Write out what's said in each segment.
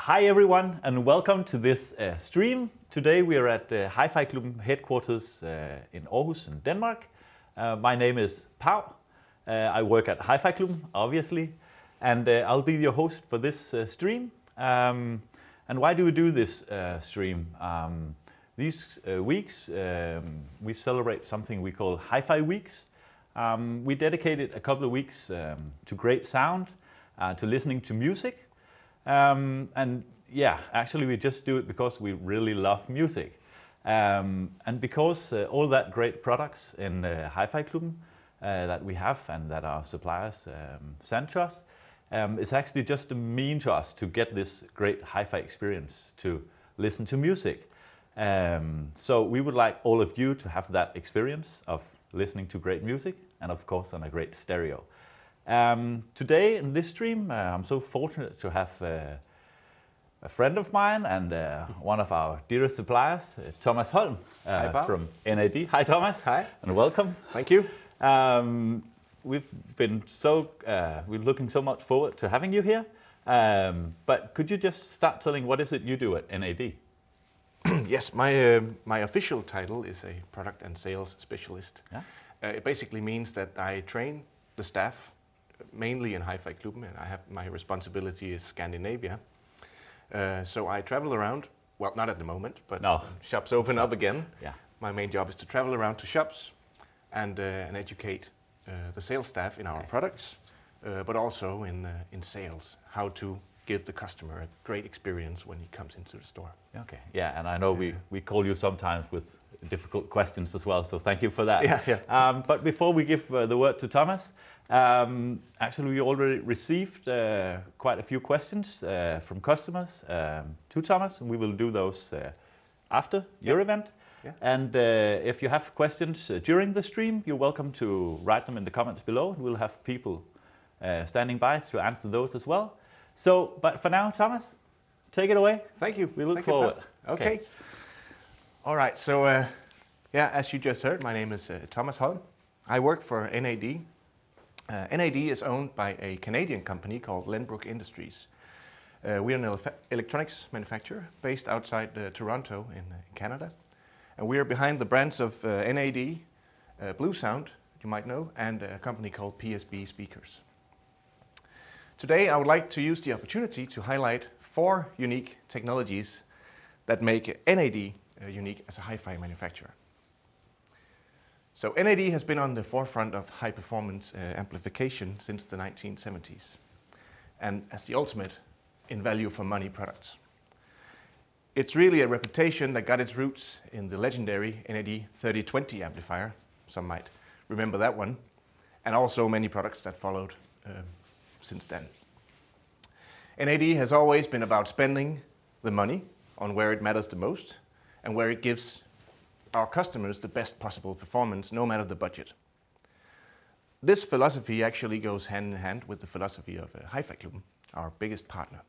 Hi everyone and welcome to this stream. Today we are at the Hi-Fi Klubben headquarters in Aarhus in Denmark. My name is Pau. I work at Hi-Fi Klubben, obviously, and I'll be your host for this stream. And why do we do this stream? These weeks we celebrate something we call Hi-Fi Weeks. We dedicated a couple of weeks to great sound, to listening to music. And yeah, actually we just do it because we really love music. And because all that great products in Hi-Fi Klubben that we have and that our suppliers send to us, it's actually just a mean to us to get this great hi-fi experience to listen to music. So we would like all of you to have that experience of listening to great music and of course on a great stereo. Today in this stream, I'm so fortunate to have a friend of mine and one of our dearest suppliers, Thomas Holm from NAD. Hi Thomas. Hi. And welcome. Thank you. We're looking so much forward to having you here. But could you just start telling what is it you do at NAD? Yes, my official title is a product and sales specialist. Yeah? It basically means that I train the staff mainly in Hi-Fi Klubben, and my responsibility is Scandinavia. So I travel around, well, not at the moment, but shops open up again. Yeah. My main job is to travel around to shops and educate the sales staff in our products, but also in sales, how to give the customer a great experience when he comes into the store. Okay. Yeah, and I know we call you sometimes with difficult questions as well, so thank you for that. Yeah. But before we give the word to Thomas, actually we already received quite a few questions from customers to Thomas, and we will do those after your event. Yeah. And if you have questions during the stream, you're welcome to write them in the comments below. We'll have people standing by to answer those as well. So, but for now, Thomas, take it away. Thank you. We look forward. Okay. All right. So, yeah, as you just heard, my name is Thomas Holm. I work for NAD. NAD is owned by a Canadian company called Lenbrook Industries. We are an electronics manufacturer based outside Toronto in Canada. And we are behind the brands of NAD, Bluesound, you might know, and a company called PSB Speakers. Today I would like to use the opportunity to highlight 4 unique technologies that make NAD unique as a hi-fi manufacturer. So NAD has been on the forefront of high-performance amplification since the 1970s, and as the ultimate in value-for-money products. It's really a reputation that got its roots in the legendary NAD 3020 amplifier, some might remember that one, and also many products that followed since then. NAD has always been about spending the money on where it matters the most and where it gives our customers the best possible performance, no matter the budget. This philosophy actually goes hand in hand with the philosophy of Hi-Fi Klubben, our biggest partner.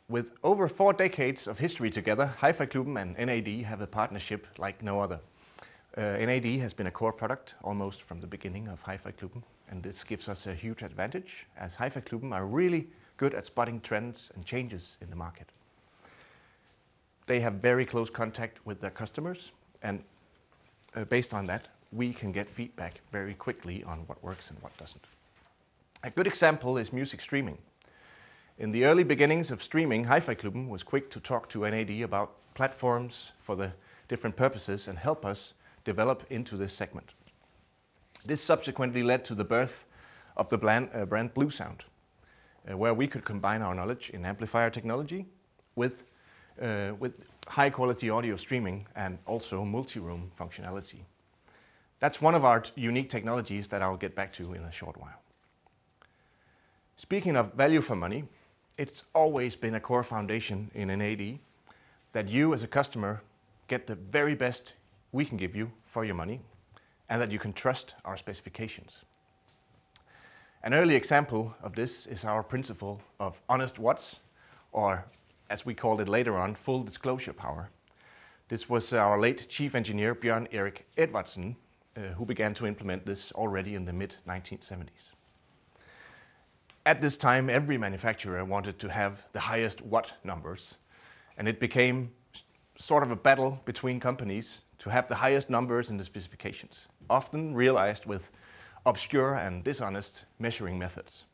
With over 4 decades of history together, Hi-Fi Klubben and NAD have a partnership like no other. NAD has been a core product almost from the beginning of Hi-Fi Klubben, and this gives us a huge advantage, as Hi-Fi Klubben are really good at spotting trends and changes in the market. They have very close contact with their customers, and based on that, we can get feedback very quickly on what works and what doesn't. A good example is music streaming. In the early beginnings of streaming, Hi-Fi Klubben was quick to talk to NAD about platforms for the different purposes and help us develop into this segment. This subsequently led to the birth of the brand Bluesound, where we could combine our knowledge in amplifier technology with high-quality audio streaming and also multi-room functionality. That's one of our unique technologies that I'll get back to in a short while. Speaking of value for money, it's always been a core foundation in NAD that you as a customer get the very best we can give you for your money and that you can trust our specifications. An early example of this is our principle of honest watts, or as we called it later on, full disclosure power. This was our late chief engineer, Bjørn Erik Edvardsen, who began to implement this already in the mid-1970s. At this time, every manufacturer wanted to have the highest watt numbers, and it became sort of a battle between companies to have the highest numbers in the specifications, often realized with obscure and dishonest measuring methods.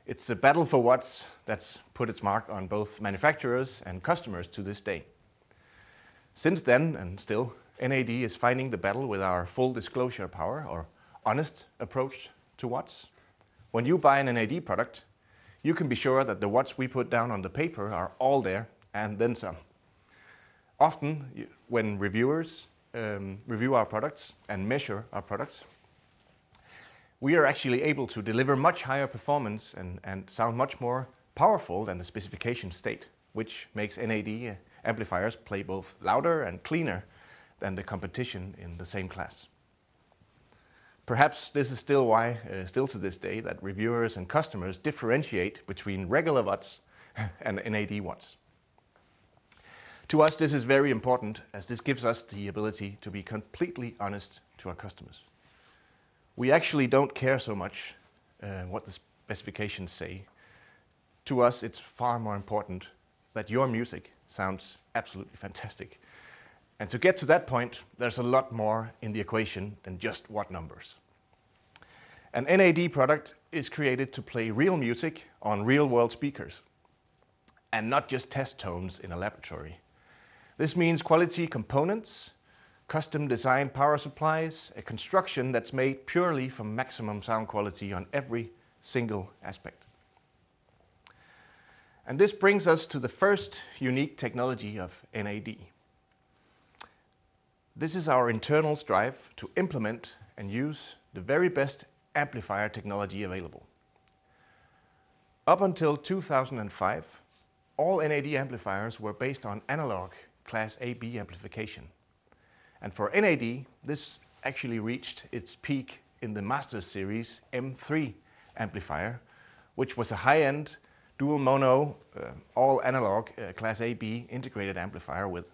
It's a battle for watts that's put its mark on both manufacturers and customers to this day. Since then, and still, NAD is fighting the battle with our full disclosure power, or honest approach to watts. When you buy an NAD product, you can be sure that the watts we put down on the paper are all there, and then some. Often, when reviewers review our products and measure our products, we are actually able to deliver much higher performance and sound much more powerful than the specification state, which makes NAD amplifiers play both louder and cleaner than the competition in the same class. Perhaps this is still why, still to this day, that reviewers and customers differentiate between regular watts and NAD watts. To us, this is very important, as this gives us the ability to be completely honest to our customers. We actually don't care so much what the specifications say. To us, it's far more important that your music sounds absolutely fantastic. And to get to that point, there's a lot more in the equation than just watt numbers. An NAD product is created to play real music on real-world speakers, and not just test tones in a laboratory. This means quality components, custom designed power supplies, a construction that's made purely for maximum sound quality on every single aspect. And this brings us to the first unique technology of NAD. This is our internal strive to implement and use the very best amplifier technology available. Up until 2005, all NAD amplifiers were based on analog Class AB amplification. And for NAD, this actually reached its peak in the Master Series M3 amplifier, which was a high-end dual mono, all analog Class AB integrated amplifier with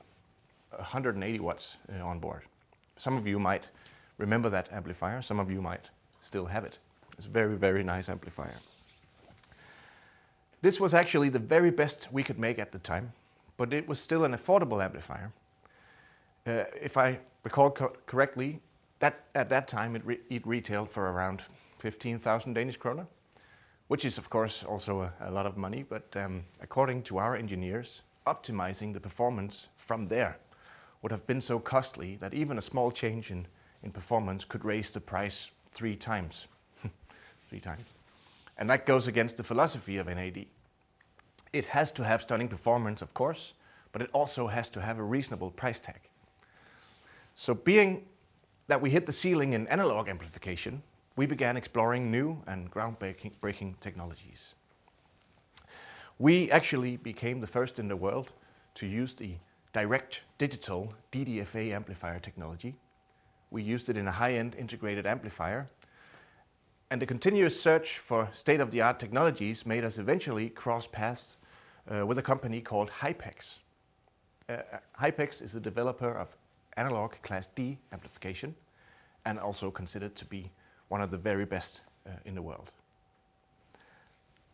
180 watts on board. Some of you might remember that amplifier, some of you might still have it. It's a very, very nice amplifier. This was actually the very best we could make at the time, but it was still an affordable amplifier. If I recall correctly, at that time it retailed for around 15,000 Danish kroner, which is of course also a lot of money, but according to our engineers, optimizing the performance from there would have been so costly that even a small change in performance could raise the price 3 times. 3 times. And that goes against the philosophy of NAD. It has to have stunning performance, of course, but it also has to have a reasonable price tag. So being that we hit the ceiling in analog amplification, we began exploring new and groundbreaking technologies. We actually became the first in the world to use the direct digital DDFA amplifier technology. We used it in a high-end integrated amplifier, and the continuous search for state-of-the-art technologies made us eventually cross paths with a company called Hypex. Hypex is a developer of analog Class D amplification and also considered to be one of the very best in the world.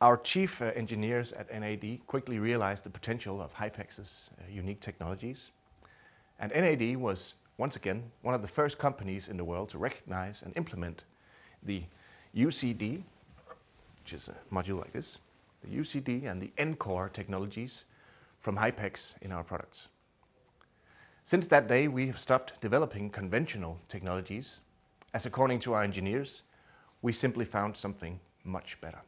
Our chief engineers at NAD quickly realized the potential of Hypex's unique technologies, and NAD was once again one of the first companies in the world to recognize and implement the UCD, which is a module like this, the UCD and the Encore technologies from Hypex in our products. Since that day, we have stopped developing conventional technologies, as according to our engineers, we simply found something much better.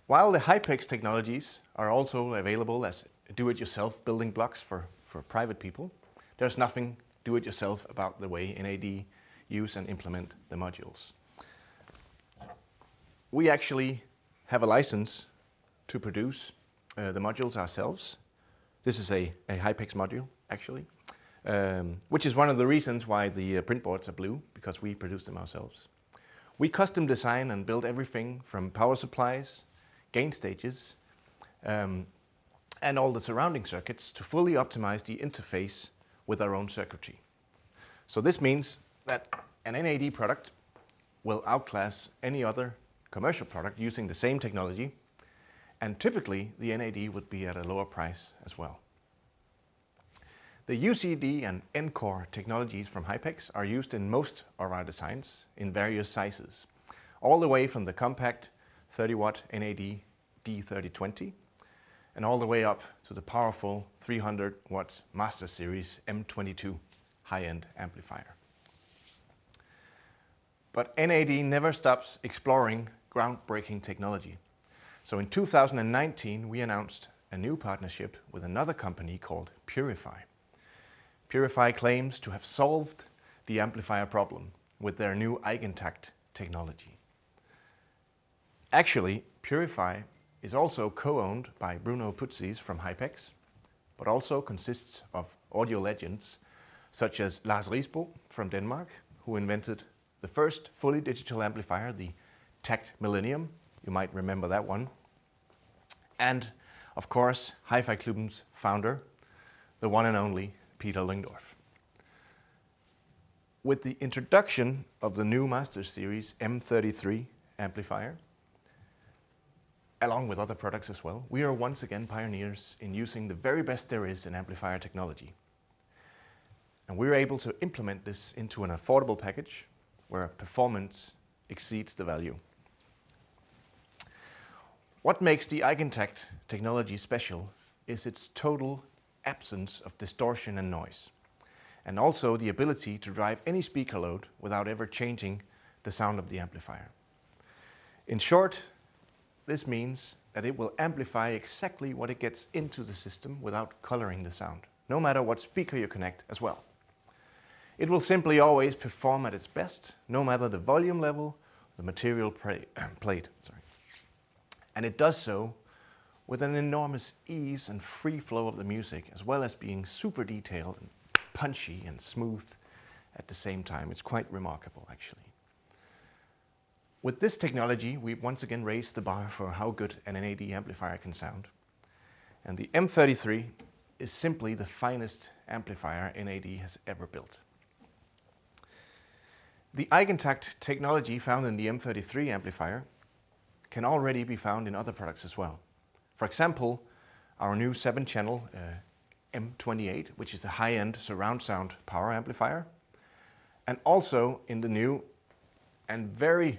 While the Hypex technologies are also available as do-it-yourself building blocks for private people, there's nothing do-it-yourself about the way NAD use and implement the modules. We actually have a license to produce the modules ourselves. This is a Hypex module, actually, which is one of the reasons why the print boards are blue, because we produce them ourselves. We custom design and build everything from power supplies, gain stages, and all the surrounding circuits to fully optimize the interface with our own circuitry. So this means that an NAD product will outclass any other commercial product using the same technology, and typically the NAD would be at a lower price as well. The UCD and Encore technologies from Hypex are used in most of our designs in various sizes, all the way from the compact 30-watt NAD D3020 and all the way up to the powerful 300-watt Master Series M22 high-end amplifier. But NAD never stops exploring groundbreaking technology. So in 2019, we announced a new partnership with another company called Purify. Purify claims to have solved the amplifier problem with their new Eigentakt technology. Actually, Purify is also co-owned by Bruno Putzis from Hypex, but also consists of audio legends such as Lars Risbo from Denmark, who invented the first fully digital amplifier, the Takt Millennium. You might remember that one. And, of course, Hi-Fi Klubben's founder, the one and only Peter Lyngdorf. With the introduction of the new Master Series M33 amplifier, along with other products as well, we are once again pioneers in using the very best there is in amplifier technology. And we're able to implement this into an affordable package where performance exceeds the value. What makes the Eigentakt technology special is its total absence of distortion and noise, and also the ability to drive any speaker load without ever changing the sound of the amplifier. In short, this means that it will amplify exactly what it gets into the system without coloring the sound, no matter what speaker you connect as well. It will simply always perform at its best, no matter the volume level, the material played. And it does so with an enormous ease and free flow of the music, as well as being super detailed and punchy and smooth at the same time. It's quite remarkable, actually. With this technology, we once again raised the bar for how good an NAD amplifier can sound. And the M33 is simply the finest amplifier NAD has ever built. The Eigentakt technology found in the M33 amplifier can already be found in other products as well. For example, our new 7-channel M28, which is a high-end surround sound power amplifier, and also in the new and very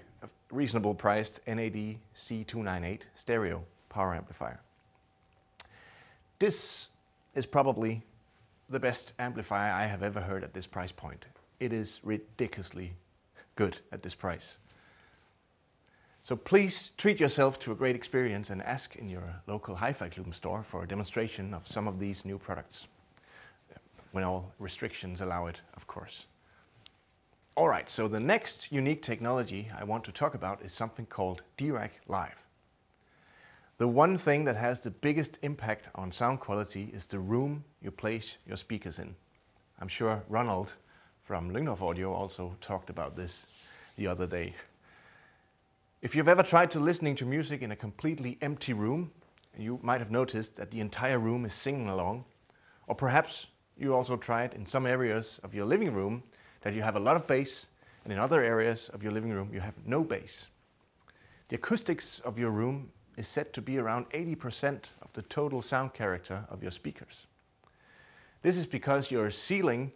reasonable priced NAD C298 stereo power amplifier. This is probably the best amplifier I have ever heard at this price point. It is ridiculously good at this price. So please treat yourself to a great experience and ask in your local Hi-Fi Klubben store for a demonstration of some of these new products, when all restrictions allow it, of course. All right, so the next unique technology I want to talk about is something called Dirac Live. The one thing that has the biggest impact on sound quality is the room you place your speakers in. I'm sure Ronald from Lyngdorf Audio also talked about this the other day. If you've ever tried to listening to music in a completely empty room, you might have noticed that the entire room is singing along, or perhaps you also tried in some areas of your living room that you have a lot of bass, and in other areas of your living room you have no bass. The acoustics of your room is said to be around 80% of the total sound character of your speakers. This is because your ceiling,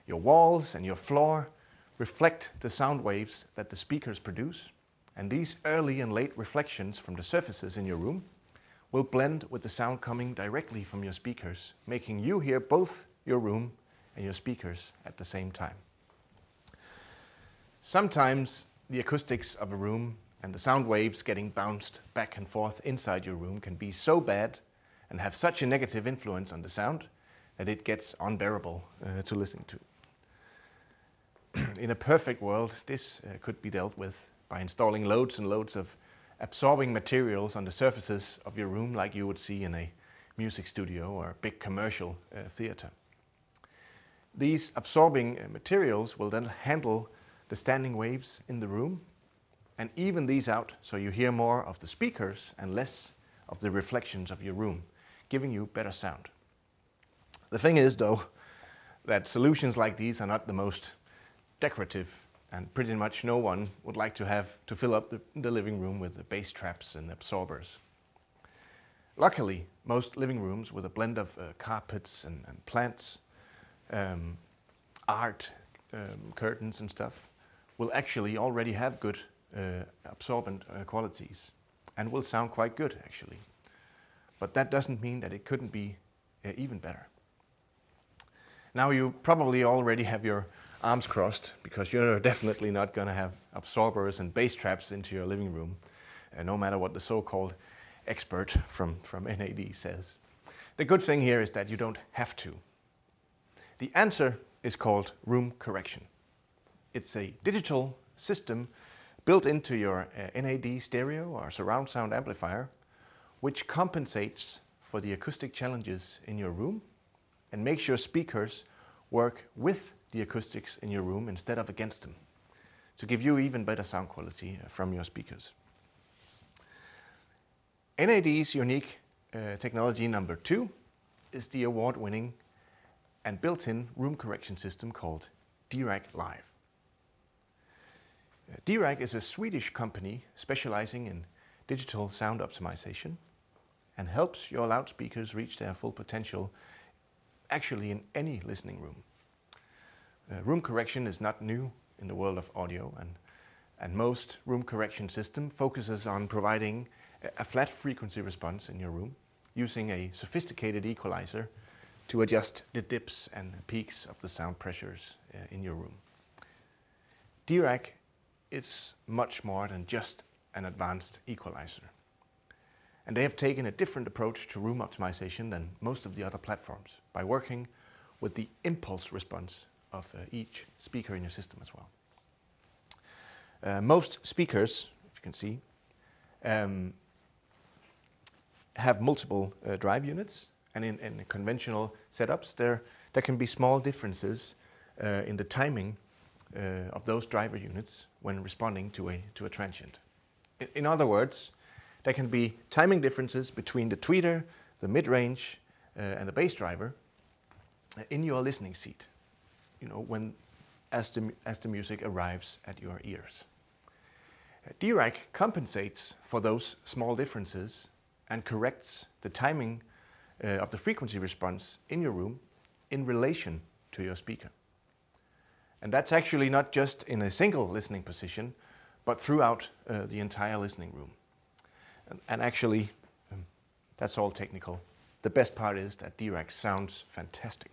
your walls and your floor reflect the sound waves that the speakers produce, and these early and late reflections from the surfaces in your room will blend with the sound coming directly from your speakers, making you hear both your room and your speakers at the same time. Sometimes the acoustics of a room and the sound waves getting bounced back and forth inside your room can be so bad and have such a negative influence on the sound that it gets unbearable to listen to. In a perfect world, this could be dealt with by installing loads and loads of absorbing materials on the surfaces of your room like you would see in a music studio or a big commercial theater. These absorbing materials will then handle the standing waves in the room and even these out so you hear more of the speakers and less of the reflections of your room, giving you better sound. The thing is, though, that solutions like these are not the most decorative and pretty much no one would like to have to fill up the living room with the bass traps and absorbers. Luckily, most living rooms with a blend of carpets and plants, art, curtains and stuff, will actually already have good absorbent qualities and will sound quite good actually. But that doesn't mean that it couldn't be even better. Now you probably already have your arms crossed because you're definitely not going to have absorbers and bass traps into your living room, no matter what the so-called expert from NAD says. The good thing here is that you don't have to. The answer is called room correction. It's a digital system built into your NAD stereo or surround sound amplifier, which compensates for the acoustic challenges in your room and makes your speakers work with the acoustics in your room instead of against them, to give you even better sound quality from your speakers. NAD's unique technology number 2 is the award-winning and built-in room correction system called Dirac Live. Dirac is a Swedish company specializing in digital sound optimization and helps your loudspeakers reach their full potential actually in any listening room. Room correction is not new in the world of audio, and most room correction system focuses on providing a flat frequency response in your room using a sophisticated equalizer to adjust the dips and peaks of the sound pressures in your room. Dirac is much more than just an advanced equalizer. And they have taken a different approach to room optimization than most of the other platforms by working with the impulse response of each speaker in your system as well. Most speakers, if you can see, have multiple drive units, and in conventional setups there can be small differences in the timing of those driver units when responding to a transient. In other words, there can be timing differences between the tweeter, the mid-range, and the bass driver in your listening seat, as the music arrives at your ears. Dirac compensates for those small differences and corrects the timing of the frequency response in your room in relation to your speaker. And that's actually not just in a single listening position, but throughout the entire listening room. And actually, that's all technical. The best part is that Dirac sounds fantastic.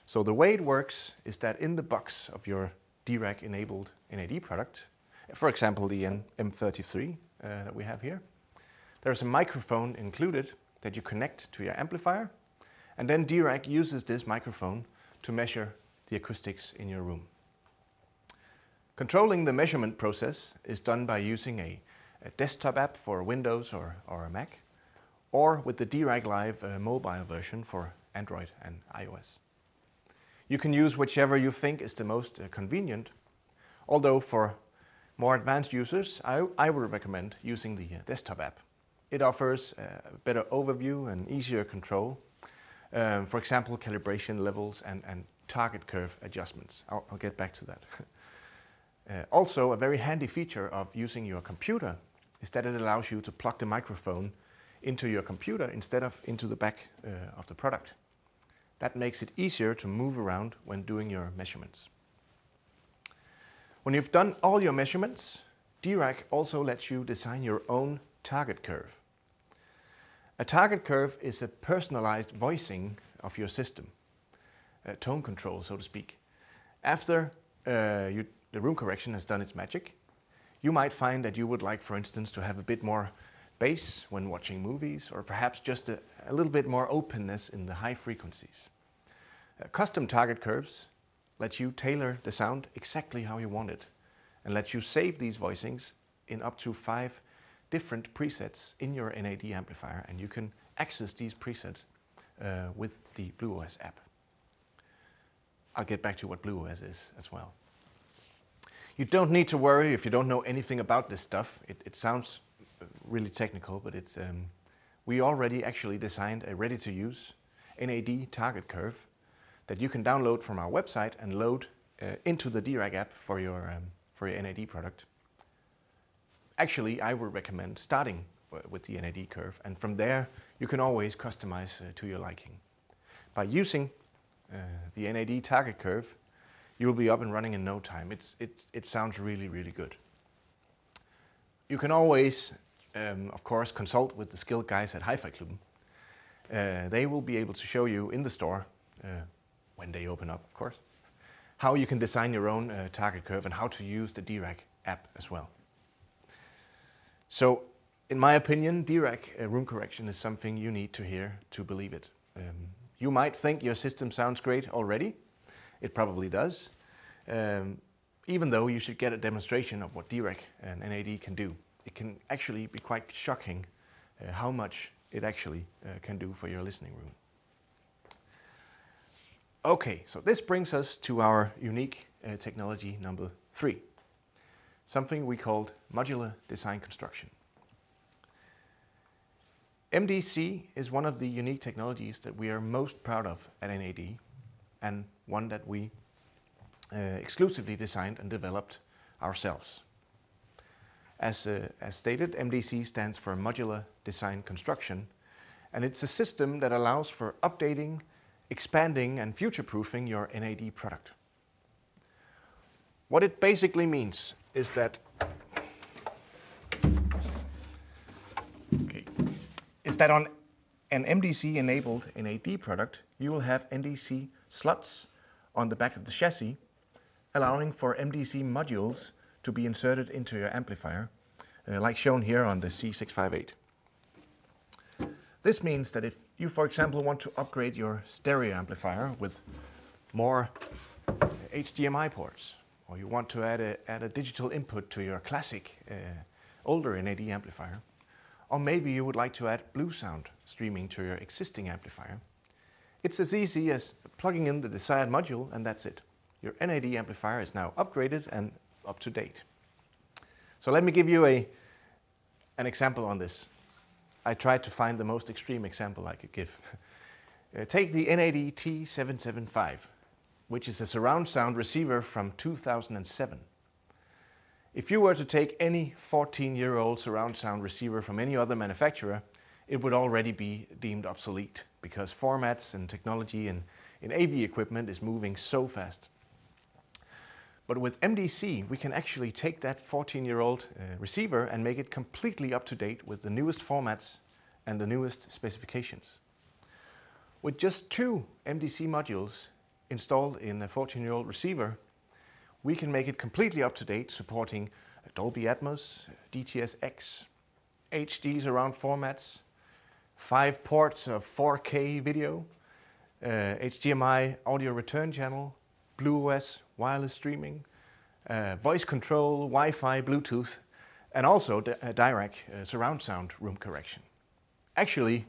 So the way it works is that in the box of your Dirac-enabled NAD product, for example the M33 that we have here, there's a microphone included that you connect to your amplifier, and then Dirac uses this microphone to measure the acoustics in your room. Controlling the measurement process is done by using a desktop app for Windows or a Mac, or with the Dirac Live mobile version for Android and iOS. You can use whichever you think is the most convenient, although for more advanced users, I would recommend using the desktop app. It offers a better overview and easier control, for example, calibration levels and target curve adjustments. I'll get back to that. Also, a very handy feature of using your computer is that it allows you to plug the microphone into your computer instead of into the back of the product. That makes it easier to move around when doing your measurements. When you've done all your measurements, Dirac also lets you design your own target curve. A target curve is a personalized voicing of your system, tone control, so to speak. After the room correction has done its magic, you might find that you would like, for instance, to have a bit more bass when watching movies, or perhaps just a little bit more openness in the high frequencies. Custom target curves let you tailor the sound exactly how you want it, and let you save these voicings in up to 5 different presets in your NAD amplifier, and you can access these presets with the BluOS app. I'll get back to what BluOS is as well. You don't need to worry if you don't know anything about this stuff. It sounds really technical, but we already actually designed a ready-to-use NAD target curve that you can download from our website and load into the Dirac app for your NAD product. Actually, I would recommend starting with the NAD curve, and from there you can always customize to your liking. By using the NAD target curve, you will be up and running in no time. It sounds really, really good. You can always, of course, consult with the skilled guys at Hi-Fi Klubben. They will be able to show you in the store, when they open up, of course, how you can design your own target curve and how to use the Dirac app as well. So, in my opinion, Dirac room correction is something you need to hear to believe it. You might think your system sounds great already. It probably does. Even though you should get a demonstration of what Dirac and NAD can do. It can actually be quite shocking how much it actually can do for your listening room. Okay, so this brings us to our unique technology number 3. Something we called modular design construction. MDC is one of the unique technologies that we are most proud of at NAD, and one that we exclusively designed and developed ourselves. As stated, MDC stands for Modular Design Construction, and it's a system that allows for updating, expanding, and future-proofing your NAD product. What it basically means is that on an MDC-enabled NAD product, you will have NDC slots on the back of the chassis, allowing for MDC modules to be inserted into your amplifier, like shown here on the C658. This means that if you, for example, want to upgrade your stereo amplifier with more HDMI ports, or you want to add a digital input to your classic older NAD amplifier, or maybe you would like to add Blue sound streaming to your existing amplifier, it's as easy as plugging in the desired module and that's it. Your NAD amplifier is now upgraded and up to date. So let me give you an example on this. I tried to find the most extreme example I could give. Take the NAD T775, which is a surround sound receiver from 2007. If you were to take any 14-year-old surround sound receiver from any other manufacturer, it would already be deemed obsolete because formats and technology in AV equipment is moving so fast. But with MDC, we can actually take that 14-year-old receiver and make it completely up to date with the newest formats and the newest specifications. With just 2 MDC modules installed in a 14-year-old receiver, we can make it completely up to date, supporting Dolby Atmos, DTS-X, HD surround formats, 5 ports of 4K video, HDMI audio return channel, BluOS wireless streaming, voice control, Wi-Fi, Bluetooth, and also Dirac surround sound room correction. Actually,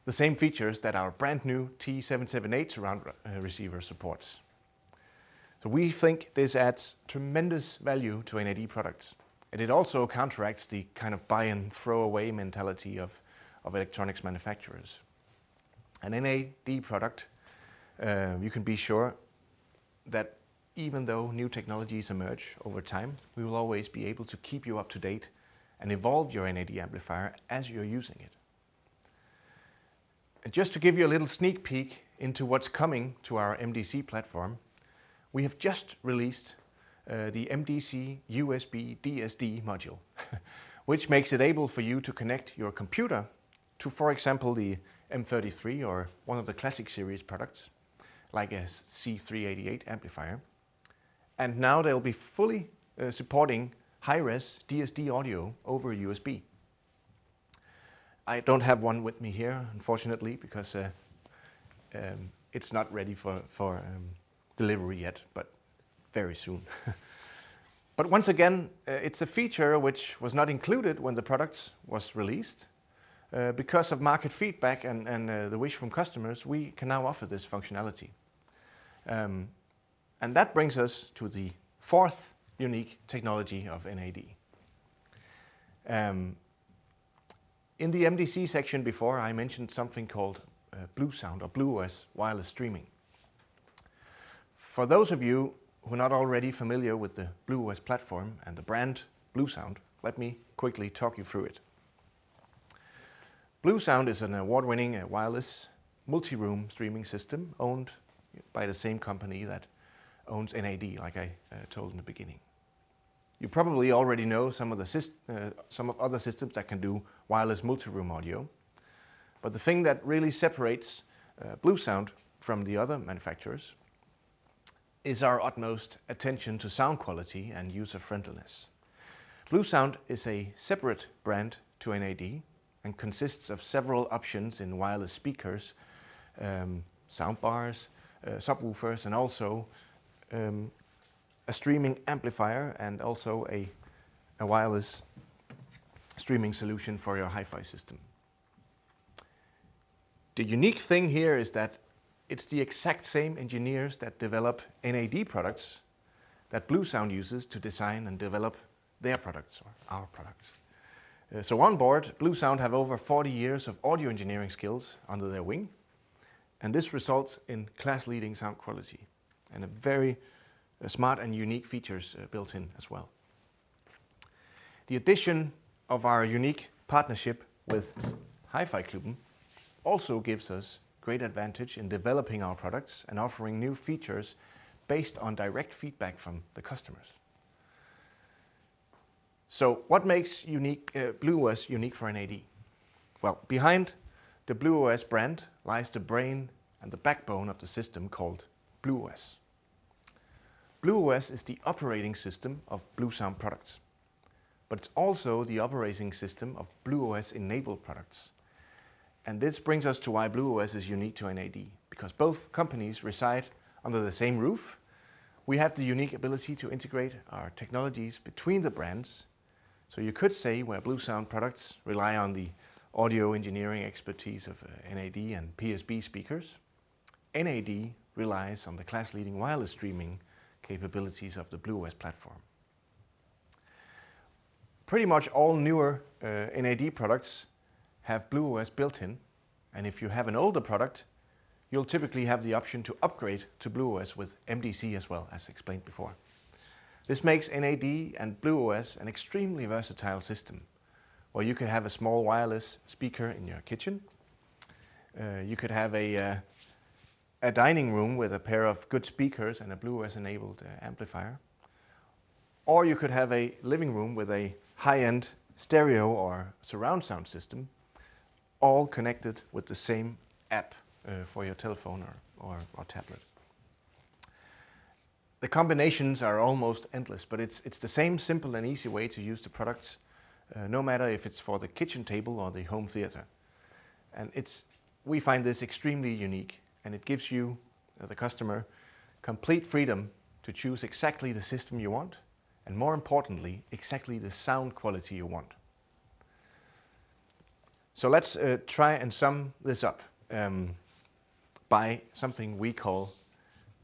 the same features that our brand new T778 surround receiver supports. So we think this adds tremendous value to NAD products. And it also counteracts the kind of buy and throw away mentality of electronics manufacturers. An NAD product, you can be sure that even though new technologies emerge over time, we will always be able to keep you up to date and evolve your NAD amplifier as you're using it. And just to give you a little sneak peek into what's coming to our MDC platform, we have just released the MDC USB DSD module, which makes it able for you to connect your computer to, for example, the M33 or one of the classic series products, like a C388 amplifier. And now they'll be fully supporting high-res DSD audio over USB. I don't have one with me here, unfortunately, because it's not ready for delivery yet, but very soon. But once again, it's a feature which was not included when the product was released. Because of market feedback and the wish from customers, we can now offer this functionality. And that brings us to the 4th unique technology of NAD. In the MDC section before, I mentioned something called Blue sound or BluOS wireless streaming. For those of you who are not already familiar with the BluOS platform and the brand BlueSound, let me quickly talk you through it. BlueSound is an award-winning wireless multi-room streaming system owned by the same company that owns NAD, like I told in the beginning. You probably already know some of other systems that can do wireless multi-room audio, but the thing that really separates BlueSound from the other manufacturers is our utmost attention to sound quality and user-friendliness. BlueSound is a separate brand to NAD and consists of several options in wireless speakers, soundbars, subwoofers, and also a streaming amplifier and also a wireless streaming solution for your hi-fi system. The unique thing here is that it's the exact same engineers that develop NAD products that BlueSound uses to design and develop their products, or our products. So on board, BlueSound have over 40 years of audio engineering skills under their wing, and this results in class-leading sound quality and a very smart and unique features built in as well. The addition of our unique partnership with Hi-Fi Klubben also gives us great advantage in developing our products and offering new features based on direct feedback from the customers. So what makes BluOS unique for NAD? Well, behind the BluOS brand lies the brain and the backbone of the system called BluOS. BluOS is the operating system of BlueSound products, but it's also the operating system of BluOS-enabled products. And this brings us to why BluOS is unique to NAD, because both companies reside under the same roof. We have the unique ability to integrate our technologies between the brands. So you could say where BlueSound products rely on the audio engineering expertise of NAD and PSB speakers, NAD relies on the class-leading wireless streaming capabilities of the BluOS platform. Pretty much all newer NAD products have BluOS built in, and if you have an older product, you'll typically have the option to upgrade to BluOS with MDC as well, as explained before. This makes NAD and BluOS an extremely versatile system, where you could have a small wireless speaker in your kitchen. You could have a dining room with a pair of good speakers and a BluOS-enabled amplifier. Or you could have a living room with a high-end stereo or surround sound system, all connected with the same app for your telephone or tablet. The combinations are almost endless, but it's the same simple and easy way to use the products, no matter if it's for the kitchen table or the home theater. And we find this extremely unique, and it gives you, the customer, complete freedom to choose exactly the system you want, and more importantly, exactly the sound quality you want. So let's try and sum this up by something we call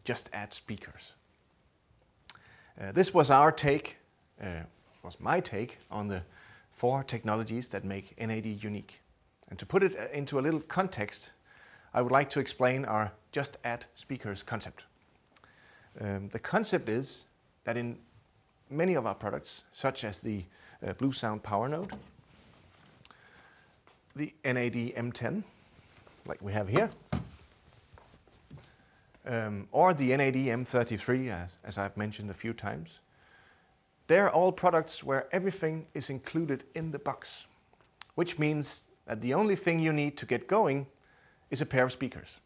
just add speakers. This was my take on the 4 technologies that make NAD unique. And to put it into a little context, I would like to explain our just add speakers concept. The concept is that in many of our products, such as the BlueSound Power Node, the NAD M10, like we have here, or the NAD M33, as I've mentioned a few times, they're all products where everything is included in the box, which means that the only thing you need to get going is a pair of speakers.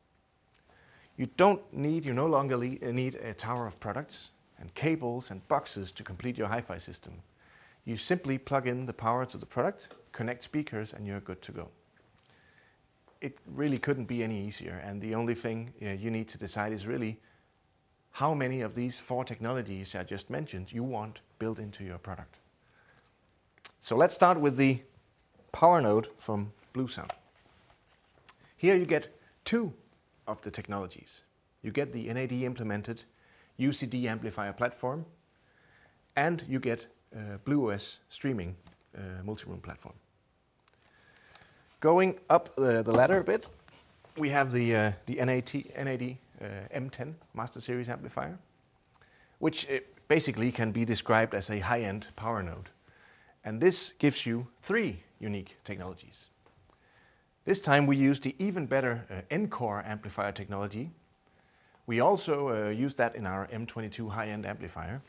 You no longer need a tower of products and cables and boxes to complete your hi-fi system. You simply plug in the power to the product, connect speakers, and you're good to go. It really couldn't be any easier, and the only thing you need to decide is really how many of these 4 technologies I just mentioned you want built into your product. So let's start with the Power Node from BlueSound. Here you get 2 of the technologies. You get the NAD implemented UCD amplifier platform, and you get BluOS streaming multi-room platform. Going up the ladder a bit, we have the NAD M10 Master Series amplifier, which basically can be described as a high-end power node. And this gives you 3 unique technologies. This time we use the even better N-core amplifier technology. We also use that in our M22 high-end amplifier.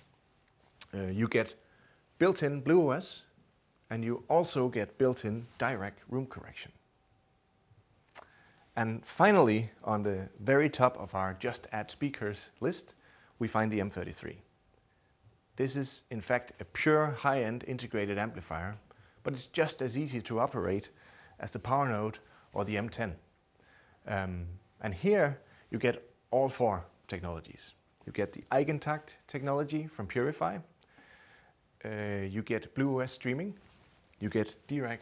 You get built-in BluOS, and you also get built-in Dirac room correction. And finally, on the very top of our just add speakers list, we find the M33. This is in fact a pure high-end integrated amplifier, but it's just as easy to operate as the power node or the M10. And here you get all 4 technologies. You get the Eigentakt technology from Purify, you get BluOS streaming, you get Dirac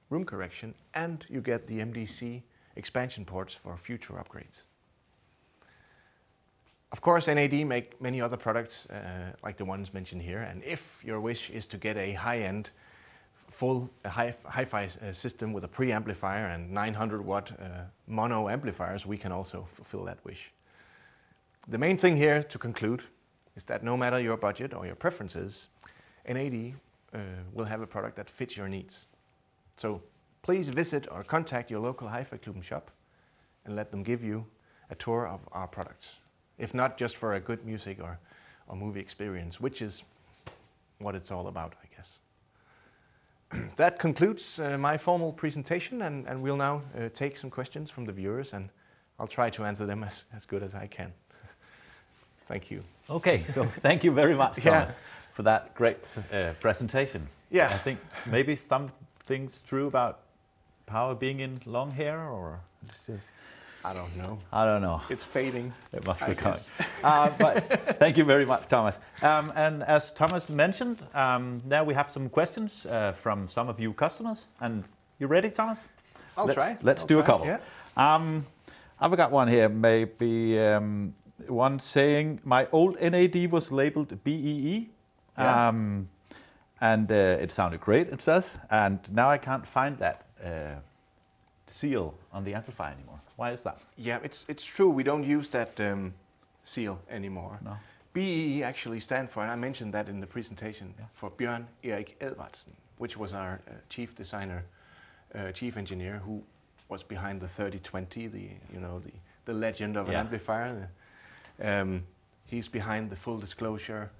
room correction, and you get the MDC expansion ports for future upgrades. Of course, NAD make many other products like the ones mentioned here, and if your wish is to get a high-end, full hi-fi system with a preamplifier and 900-watt mono amplifiers, we can also fulfill that wish. The main thing here to conclude is that no matter your budget or your preferences, NAD will have a product that fits your needs. So please visit or contact your local Hi-Fi Club shop and let them give you a tour of our products. If not just for a good music or movie experience, which is what it's all about, I guess. That concludes my formal presentation, and we'll now take some questions from the viewers, and I'll try to answer them as good as I can. Thank you. Okay, so thank you very much, Thomas, for that great presentation. Yeah. I think maybe some things true about power being in long hair, or it's just... I don't know. I don't know. It's fading. It must be coming. But thank you very much, Thomas. And as Thomas mentioned, now we have some questions from some of you customers. And you ready, Thomas? I'll try. Let's do a couple. Yeah. I've got one here, maybe one saying, my old NAD was labeled BEE. Yeah. And it sounded great, it says. And now I can't find that seal on the amplifier anymore. Why is that? Yeah, it's true. We don't use that seal anymore. No. BEE actually stand for, and I mentioned that in the presentation, for Bjørn Erik Edvardsen, which was our chief designer, chief engineer, who was behind the 3020, the legend of an amplifier. He's behind the full disclosure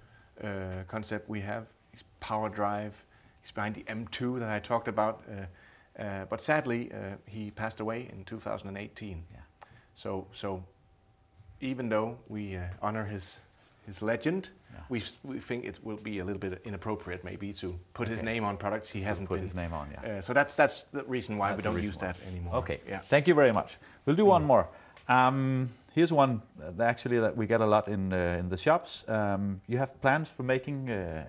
concept we have. He's power drive. He's behind the M2 that I talked about. But sadly, he passed away in 2018. Yeah. So even though we honor his legend, we think it will be a little bit inappropriate maybe to put his name on products he hasn't put his name on. Yeah. So that's the reason why we don't use that anymore. Okay. Yeah. Thank you very much. We'll do one more. Here's one actually that we get a lot in the shops. You have plans for making a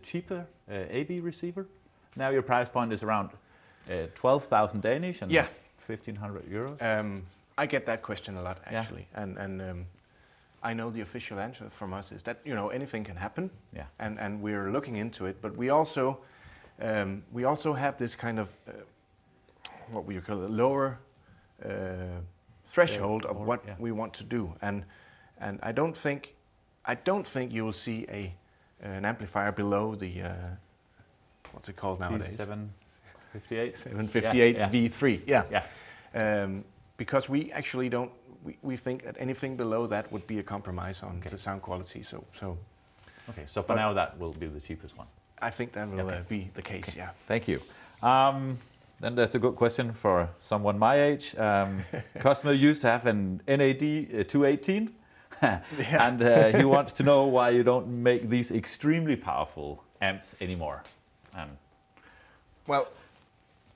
cheaper AV receiver. Now your price point is around 12,000 Danish and 1,500 euros. I get that question a lot actually, and I know the official answer from us is that anything can happen, and we're looking into it. But we also have this kind of what we call a lower threshold of what we want to do, and I don't think you will see an amplifier below the what's it called nowadays? 758 V3. Because we actually don't. We think that anything below that would be a compromise on the sound quality. So for now that will be the cheapest one. I think that will be the case. Okay. Yeah. Thank you. Then there's a good question for someone my age. Customer used to have an NAD 218, and he wants to know why you don't make these extremely powerful amps anymore. Well,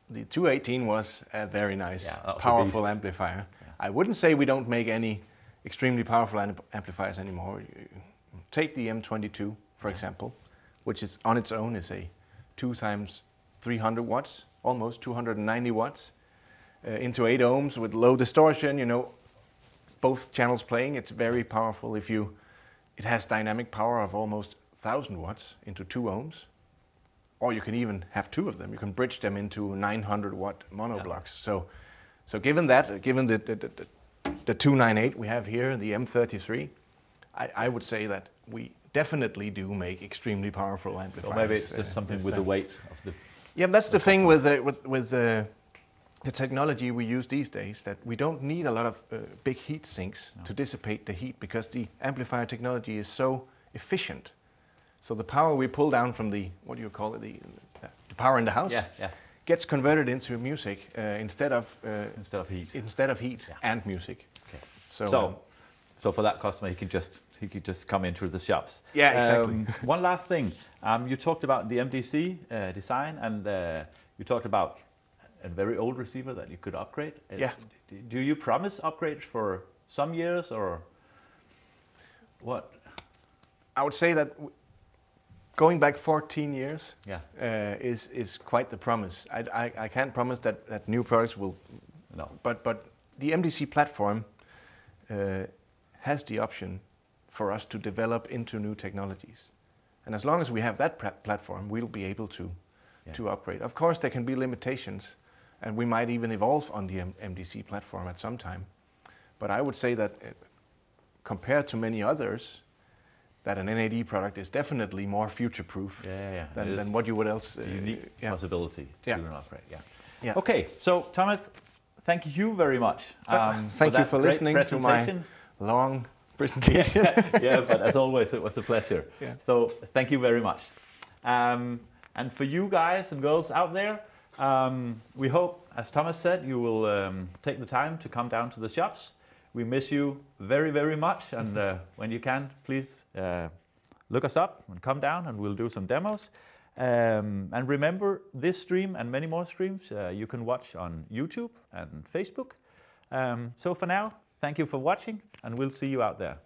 the 218 was a very nice, powerful amplifier. Yeah. I wouldn't say we don't make any extremely powerful amplifiers anymore. Take the M22, for example, which is on its own is a 2 times 300 watts, almost 290 watts, into 8 ohms with low distortion. Both channels playing. It's very powerful. It has dynamic power of almost 1,000 watts into 2 ohms. Or you can even have 2 of them. You can bridge them into 900-watt mono blocks. So given the 298 we have here, the M33, I would say that we definitely do make extremely powerful amplifiers. Or maybe it's just something with the weight of the... Yeah, that's the thing with the technology we use these days, that we don't need a lot of big heat sinks to dissipate the heat, because the amplifier technology is so efficient. So the power we pull down from the, what do you call it, the power in the house, gets converted into music instead of heat. Instead of heat and music. Okay. So for that customer, he could just come in through the shops. Yeah, exactly. One last thing, you talked about the MDC design, and you talked about a very old receiver that you could upgrade. Yeah. Do you promise upgrades for some years, or what? I would say that going back 14 years is quite the promise. I can't promise that new products will. No. But the MDC platform has the option for us to develop into new technologies, and as long as we have that platform, we'll be able to upgrade. Of course, there can be limitations, and we might even evolve on the MDC platform at some time. But I would say that compared to many others, that an NAD product is definitely more future-proof than what you would else. Unique possibility to do an upgrade. Yeah. Okay, so Thomas, thank you very much. Thank you for listening to my long presentation. Yeah, but as always, it was a pleasure. Yeah. So thank you very much. And for you guys and girls out there, we hope, as Thomas said, you will take the time to come down to the shops. We miss you very, very much, and when you can, please look us up and come down, and we'll do some demos. And remember, this stream and many more streams you can watch on YouTube and Facebook. So for now, thank you for watching, and we'll see you out there.